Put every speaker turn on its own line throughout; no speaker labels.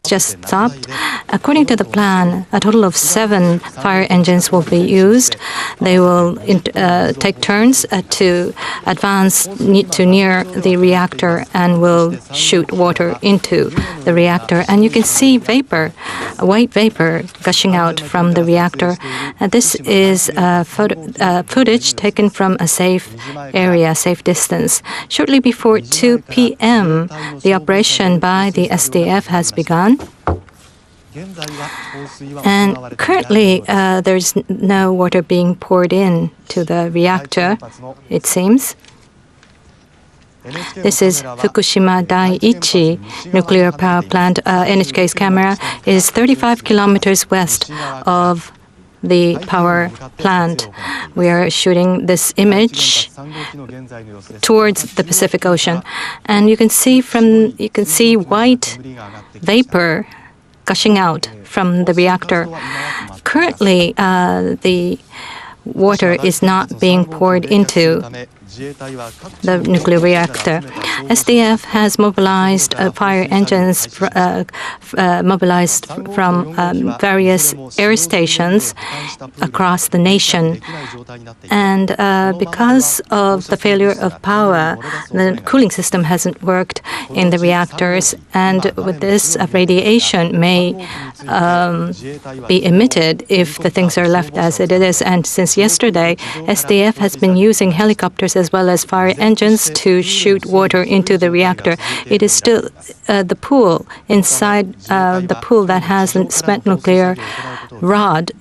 just stopped. According to the plan, a total of 7 fire engines will be used. They will take turns to advance to near the reactor and will shoot water into the reactor. And you can see vapor, white vapor, gushing out from the reactor. This is footage taken from a safe area, safe distance. Shortly before 2 p.m., the operation by the SDF has begun. And currently, there's no water being poured in to the reactor, it seems. This is Fukushima Daiichi nuclear power plant. NHK's camera is 35 kilometers west of the power plant. We are shooting this image towards the Pacific Ocean, and you can see white vapor gushing out from the reactor. Currently, the water is not being poured into the nuclear reactor. SDF has mobilized fire engines mobilized from various air stations across the nation. And because of the failure of power, the cooling system hasn't worked in the reactors. And with this, radiation may be emitted if the things are left as it is. And since yesterday, SDF has been using helicopters as well as fire engines to shoot water into the reactor. It is still the pool inside the pool that has a spent nuclear rod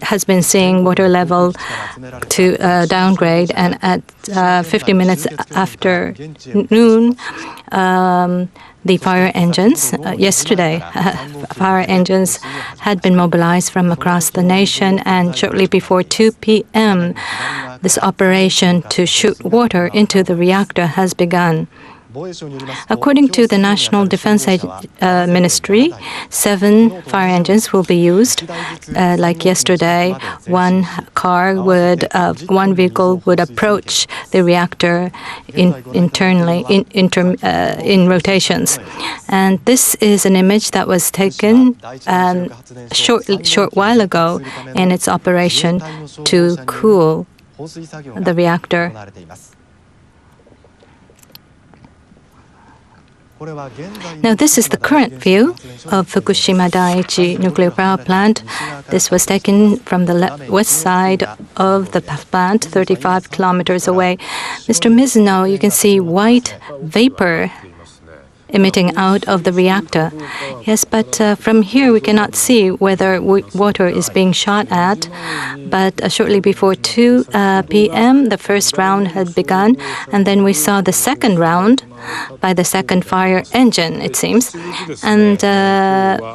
has been seeing water level to downgrade, and at 50 minutes after noon, the fire engines, yesterday, fire engines had been mobilized from across the nation, and shortly before 2 p.m., this operation to shoot water into the reactor has begun. According to the National Defense Ministry, 7 fire engines will be used. Like yesterday, one vehicle would approach the reactor internally in rotations. And this is an image that was taken short while ago in its operation to cool the reactor. Now, this is the current view of Fukushima Daiichi nuclear power plant. This was taken from the west side of the plant, 35 kilometers away. Mr. Mizuno, you can see white vapor emitting out of the reactor. Yes, but from here we cannot see whether water is being shot at. But shortly before 2 p.m., the first round had begun, and then we saw the second round by the second fire engine, it seems. And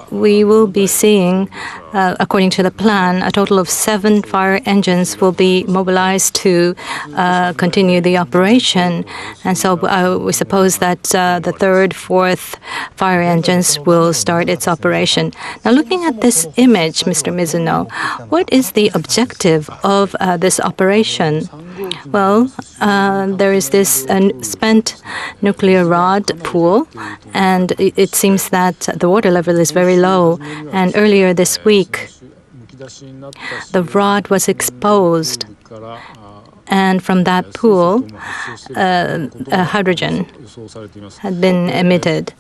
we will be seeing, according to the plan, a total of 7 fire engines will be mobilized to continue the operation. And so we suppose that the third, fourth fire engines will start its operation. Now, looking at this image, Mr. Mizuno, what is the objective of this operation? Well, there is this spent nuclear rod pool, and it seems that the water level is very low. And earlier this week, the rod was exposed, and from that pool, hydrogen had been emitted.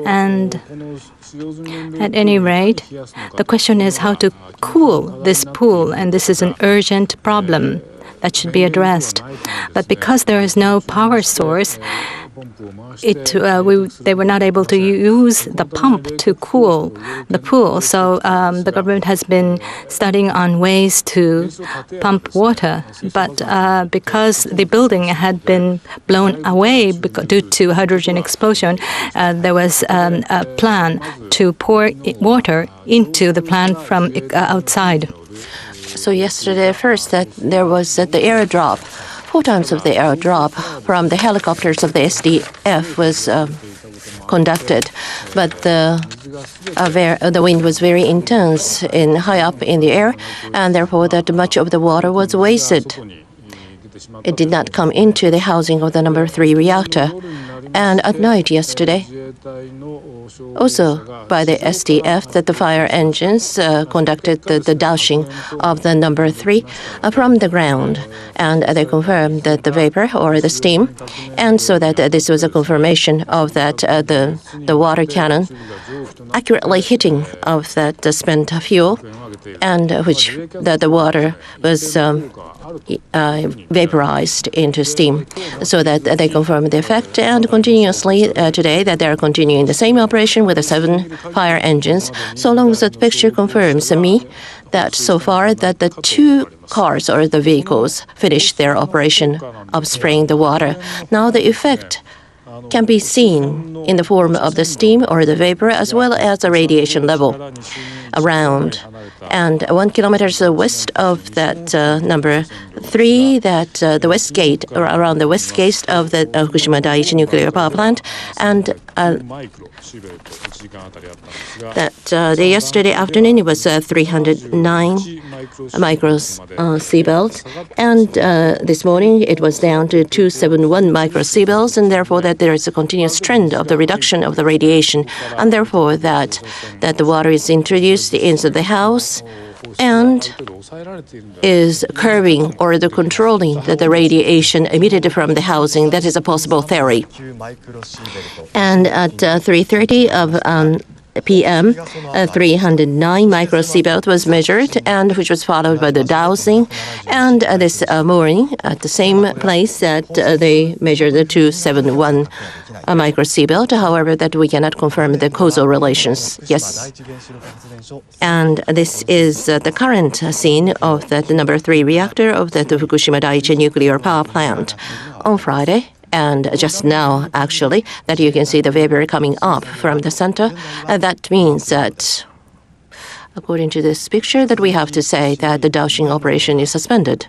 And at any rate, the question is how to cool this pool, and this is an urgent problem that should be addressed. But because there is no power source, they were not able to use the pump to cool the pool. So the government has been studying on ways to pump water. But because the building had been blown away due to hydrogen explosion, there was a plan to pour water into the plant from outside.
So yesterday, first, there was the airdrop. 4 times of the airdrop from the helicopters of the SDF was conducted, but the wind was very intense high up in the air, and therefore that much of the water was wasted. it did not come into the housing of the number 3 reactor. And at night yesterday, also by the SDF, that the fire engines conducted the dousing of the number 3 from the ground, and they confirmed that the vapor or the steam, and so that this was a confirmation of that the water cannon accurately hitting of that spent fuel, and which that the water was vaporized into steam, so that they confirmed the effect. And continuously today that they are continuing the same operation with the 7 fire engines. So long as that picture confirms me that so far that the 2 cars or the vehicles finished their operation of spraying the water. Now the effect can be seen in the form of the steam or the vapor, as well as the radiation level around. And 1 kilometer west of that number 3, that the west gate, or around the west gate of the Fukushima Daiichi nuclear power plant, and that yesterday afternoon it was 309 micros Siebels, and this morning it was down to 271 micro Siebels, and therefore that there is a continuous trend of the reduction of the radiation, and therefore that the water is introduced into the house and is curbing or the controlling the radiation emitted from the housing. That is a possible theory. And at 3:30 of p.m., 309 microsievert was measured, and which was followed by the dowsing. And this morning, at the same place that they measured the 271 microsievert. However, that we cannot confirm the causal relations. Yes. And this is the current scene of the number 3 reactor of the Fukushima Daiichi nuclear power plant on Friday. And just now, actually, that you can see the vapor coming up from the center. That means that, according to this picture, that we have to say that the dowsing operation is suspended.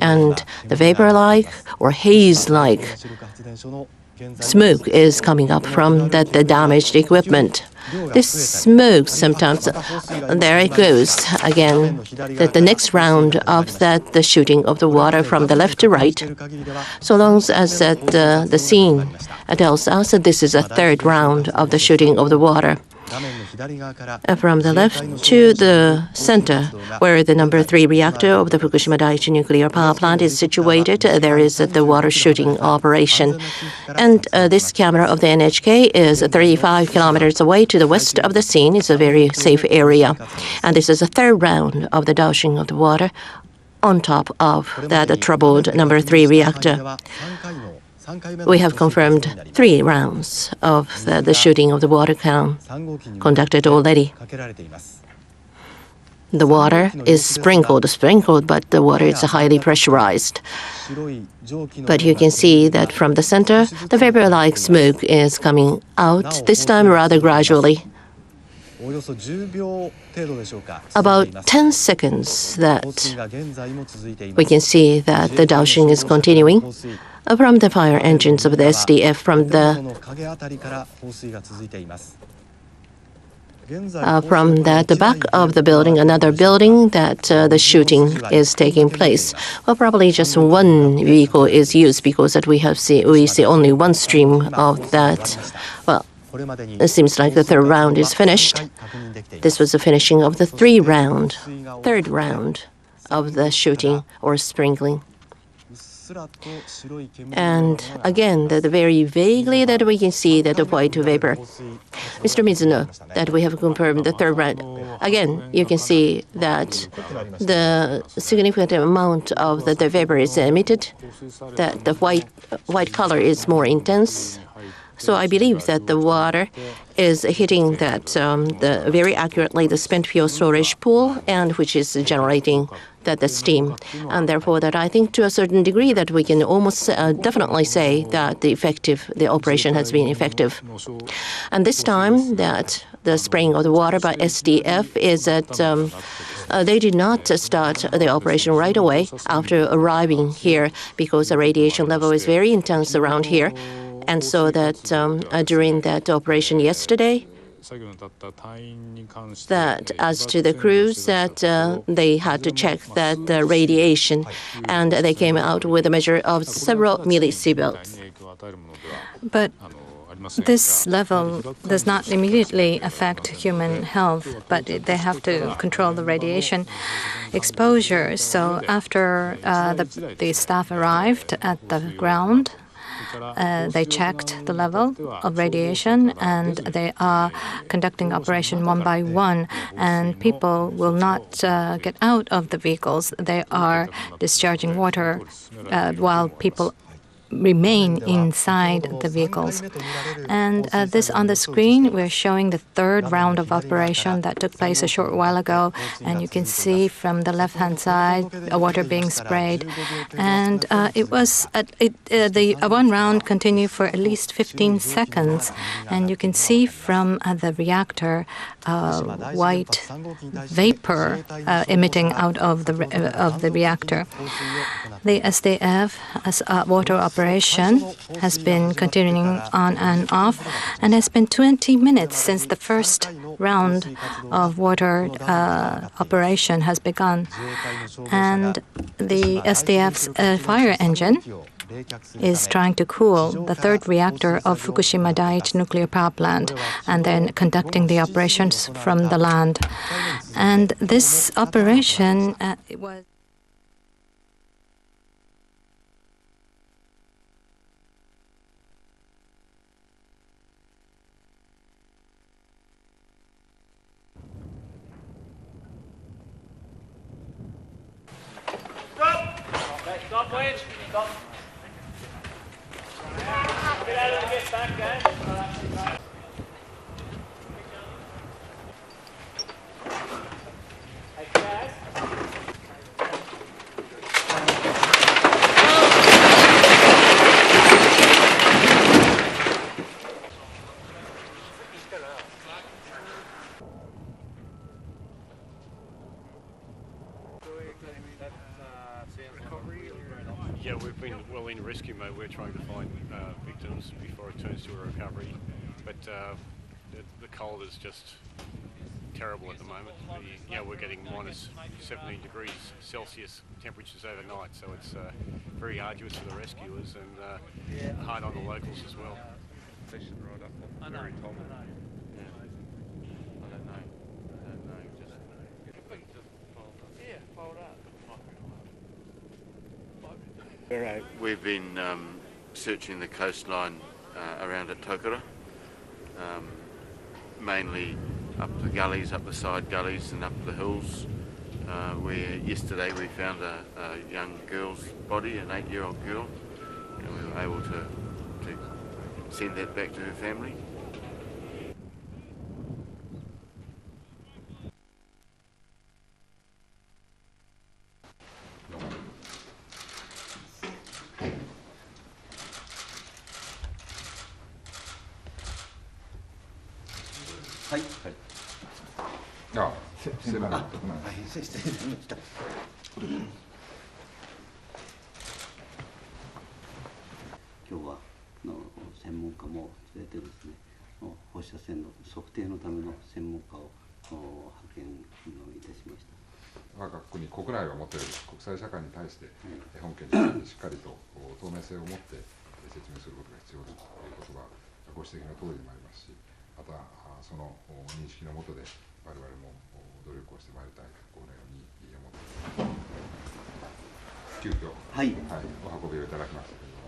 And the vapor-like or haze-like smoke is coming up from the damaged equipment. This smoke sometimes, there it goes again, that the next round of the shooting of the water from the left to right, so long as the scene tells us that this is a 3rd round of the shooting of the water. From the left to the center, where the number 3 reactor of the Fukushima Daiichi nuclear power plant is situated, there is the water shooting operation. And this camera of the NHK is 35 kilometers away to the west of the scene. It's a very safe area. And this is the 3rd round of the dowsing of the water on top of that troubled number 3 reactor. We have confirmed 3 rounds of the shooting of the water cannon conducted already. The water is sprinkled, but the water is highly pressurized. But you can see that from the center, the vapor-like smoke is coming out, this time rather gradually. About 10 seconds that we can see that the dowsing is continuing from the fire engines of the SDF from the back of the building, another building that the shooting is taking place. Well, probably just 1 vehicle is used because that we see only 1 stream of that. Well, it seems like the 3rd round is finished. This was the finishing of the 3rd round of the shooting or sprinkling. And again, that very vaguely that we can see that the white vapor. Mr. Mizuno, that we have confirmed the 3rd round. Again, you can see that the significant amount of the vapor is emitted, that the white color is more intense. So I believe that the water is hitting that very accurately the spent fuel storage pool, and which is generating the steam, and therefore that I think to a certain degree that we can almost definitely say that the operation has been effective. And this time that the spraying of the water by SDF is that they did not start the operation right away after arriving here because the radiation level is very intense around here. And so that during that operation yesterday, that as to the crews, that they had to check that the radiation, and they came out with a measure of several millisieverts.
But this level does not immediately affect human health, but they have to control the radiation exposure. So after the staff arrived at the ground, they checked the level of radiation, and they are conducting operation one by one. And people will not get out of the vehicles. They are discharging water while people remain inside the vehicles. And this on the screen, we're showing the third round of operation that took place a short while ago. And you can see from the left-hand side, water being sprayed. And the one round continued for at least 15 seconds. And you can see from the reactor white vapor emitting out of the reactor. The SDF water operation has been continuing on and off, and it's been 20 minutes since the first round of water operation has begun. And the SDF's fire engine is trying to cool the third reactor of Fukushima Daiichi nuclear power plant, and then conducting the operations from the land. And this operation was
Stop, please. Stop. Get out of the get back, guys. Hey, guys.
Yeah, we've been well in rescue mode. We're trying to find victims before it turns to a recovery. But the cold is just terrible at the moment. We're getting minus 17 degrees Celsius temperatures overnight, so it's very arduous for the rescuers and hard on the locals as well. They should ride up on very top. I don't know. Fold up. We've been searching the coastline around at Tokura, mainly up the gullies, up the side gullies and up the hills, where yesterday we found a young girl's body, an 8-year-old girl, and we were able to send that back to her family.
Hi.
あ、失礼な。
失礼しました。今日は専門家も連れてですね、放射線の測定のための専門家を派遣いたしました。
我が国内が持っている国際社会に対して、本件にしっかりと透明性を持って説明することが必要だということがご指摘の通りでもありますし、またその認識のもとで我々も努力をしてまいりたいとこのように思っています。急遽、はい、お運びをいただきましたけれども。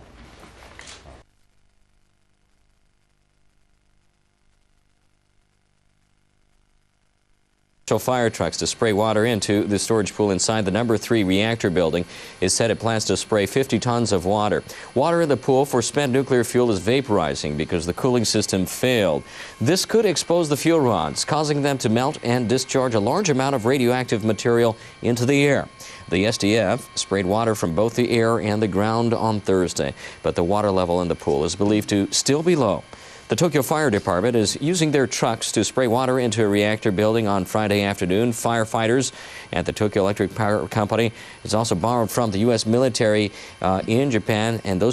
Fire trucks to spray water into the storage pool inside the number 3 reactor building. It said it plans to spray 50 tons of water. Water in the pool for spent nuclear fuel is vaporizing because the cooling system failed. This could expose the fuel rods, causing them to melt and discharge a large amount of radioactive material into the air. The SDF sprayed water from both the air and the ground on Thursday, but the water level in the pool is believed to still be low. The Tokyo Fire Department is using their trucks to spray water into a reactor building on Friday afternoon. Firefighters at the Tokyo Electric Power Company is also borrowed from the U.S. military in Japan, and those